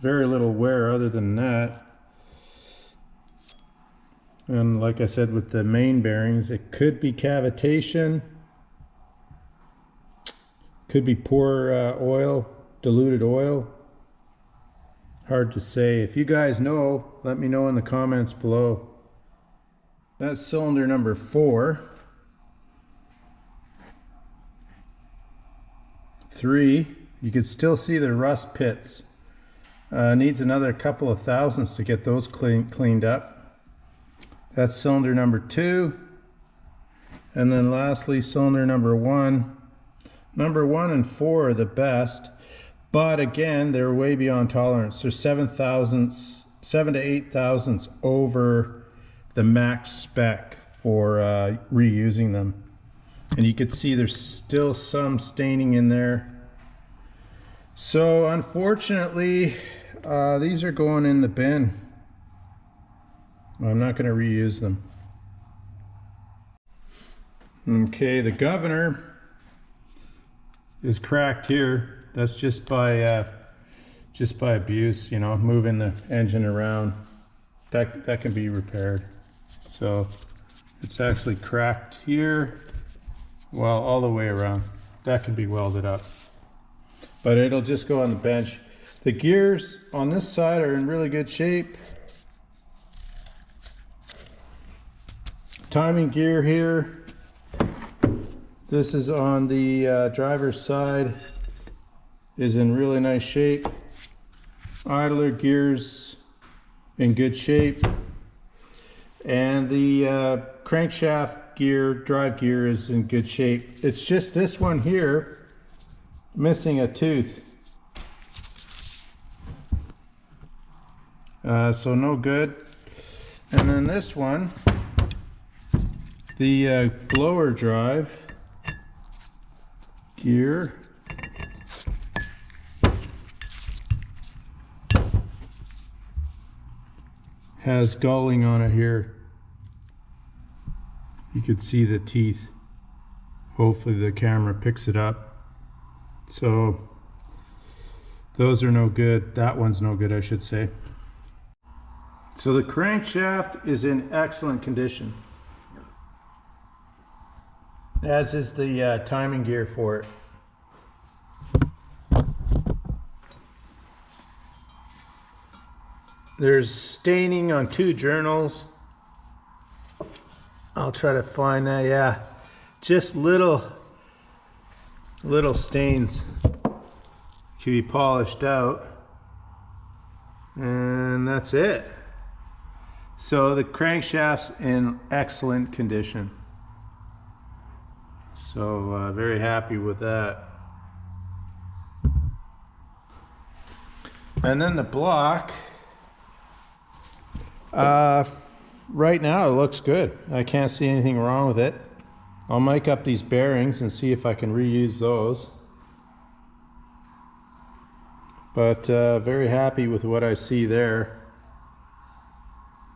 Very little wear other than that. And like I said, with the main bearings, it could be cavitation, could be poor oil, diluted oil. Hard to say. If you guys know, let me know in the comments below. That's cylinder number 4. 3, you can still see the rust pits. Needs another couple of thousandths to get those cleaned up. That's cylinder number 2. And then lastly, cylinder number 1. Number 1 and 4 are the best, but again, they're way beyond tolerance. They're 7 to 8 thousandths over the max spec for reusing them. And you can see there's still some staining in there. So unfortunately, these are going in the bin. I'm not going to reuse them. Okay, the governor is cracked here. That's just by abuse, you know, moving the engine around. That can be repaired. So it's actually cracked here, well, all the way around. That can be welded up, but it'll just go on the bench. The gears on this side are in really good shape. Timing gear here. This is on the driver's side, is in really nice shape. Idler gears in good shape. And the crankshaft gear, drive gear, is in good shape. It's just this one here missing a tooth. So no good. And then this one, the blower drive gear has gulling on it here. You could see the teeth. Hopefully the camera picks it up. So those are no good. That one's no good, I should say. So the crankshaft is in excellent condition, as is the timing gear for it. There's staining on 2 journals. I'll try to find that. Yeah, just little stains. Can be polished out, and that's it. So the crankshaft's in excellent condition. So very happy with that. And then the block, right now it looks good. I can't see anything wrong with it. I'll mic up these bearings and see if I can reuse those. But very happy with what I see there.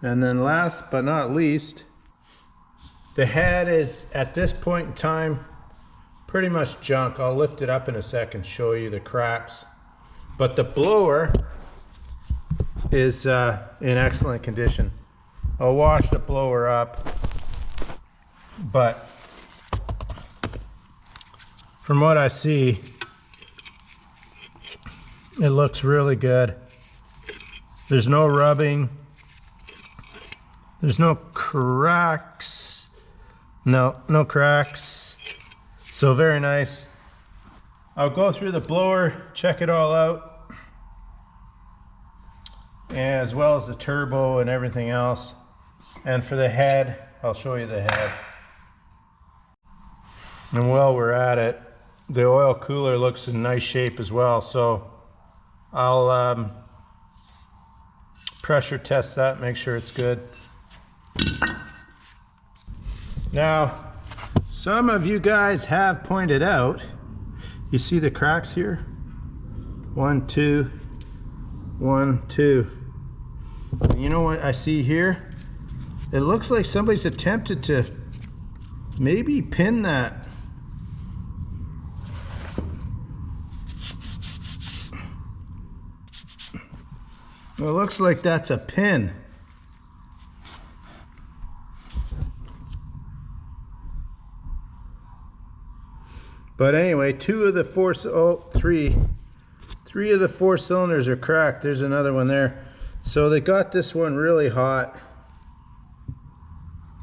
And then last but not least, the head is at this point in time pretty much junk. I'll lift it up in a second, show you the cracks. But the blower is in excellent condition. I'll wash the blower up, but from what I see, it looks really good. There's no rubbing. There's no cracks. No cracks. So very nice. I'll go through the blower, check it all out, as well as the turbo and everything else. And for the head, I'll show you the head. And while we're at it, the oil cooler looks in nice shape as well. So I'll pressure test that, make sure it's good. Now, some of you guys have pointed out, you see the cracks here? 1, 2, 1, 2. And you know what I see here? It looks like somebody's attempted to maybe pin that. Well, it looks like that's a pin. But anyway, three of the 4 cylinders are cracked. There's another one there. So they got this one really hot.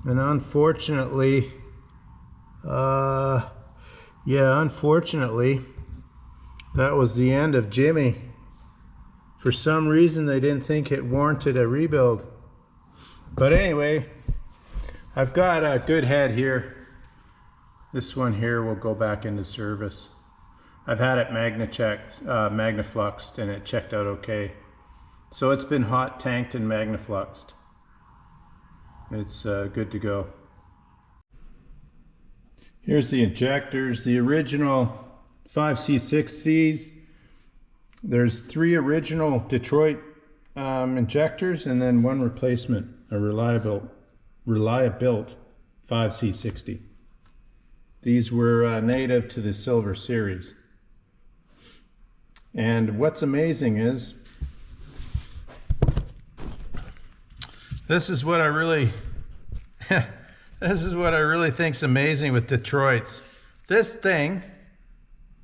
And unfortunately, unfortunately, that was the end of Jimmy. For some reason, they didn't think it warranted a rebuild. But anyway, I've got a good head here. This one here will go back into service. I've had it magnafluxed, and it checked out okay. So it's been hot tanked and magnafluxed. It's good to go. Here's the injectors, the original 5C60s. There's 3 original Detroit injectors and then 1 replacement, a Reliabuilt 5C60. These were native to the Silver Series. And what's amazing is, this is what I really think's amazing with Detroits. This thing,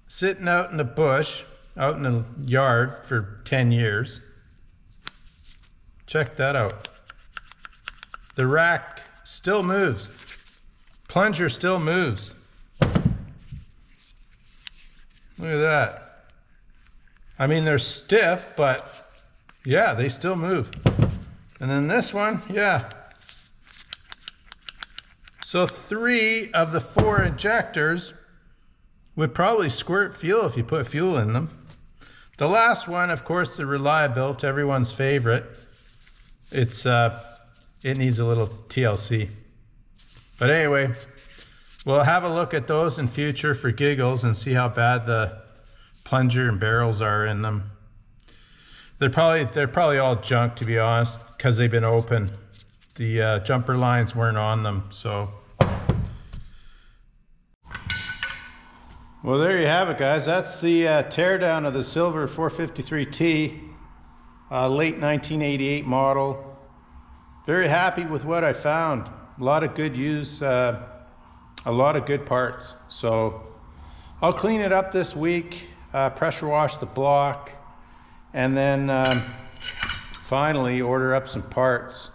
sitting out in the bush, out in the yard for 10 years. Check that out. The rack still moves. Plunger still moves. Look at that. I mean, they're stiff, but yeah, they still move. And then this one, yeah. So 3 of the 4 injectors would probably squirt fuel if you put fuel in them. The last one, of course, the Reliabuilt, everyone's favorite. It needs a little TLC. But anyway, we'll have a look at those in future for giggles and see how bad the plunger and barrels are in them. They're probably all junk, to be honest, because they've been open. The jumper lines weren't on them, so. Well, there you have it, guys. That's the teardown of the silver 453T, late 1988 model. Very happy with what I found. A lot of good use, a lot of good parts. So I'll clean it up this week, pressure wash the block, and then finally order up some parts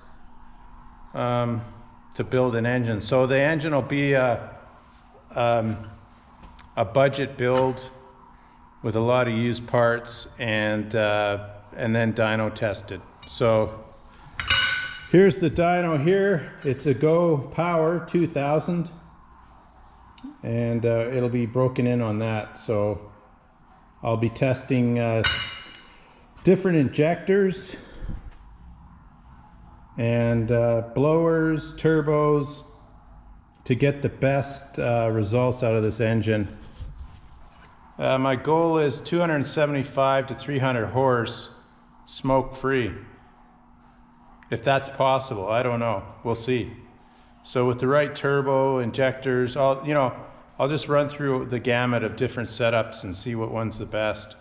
to build an engine. So the engine will be a budget build with a lot of used parts and then dyno tested. So here's the dyno here. It's a Go Power 2000, and it'll be broken in on that. So I'll be testing different injectors and blowers, turbos, to get the best results out of this engine. My goal is 275 to 300 horse, smoke free. If that's possible, I don't know. We'll see. So with the right turbo, injectors, I'll I'll just run through the gamut of different setups and see what one's the best.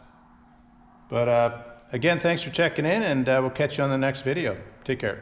But again, thanks for checking in, and we'll catch you on the next video. Take care.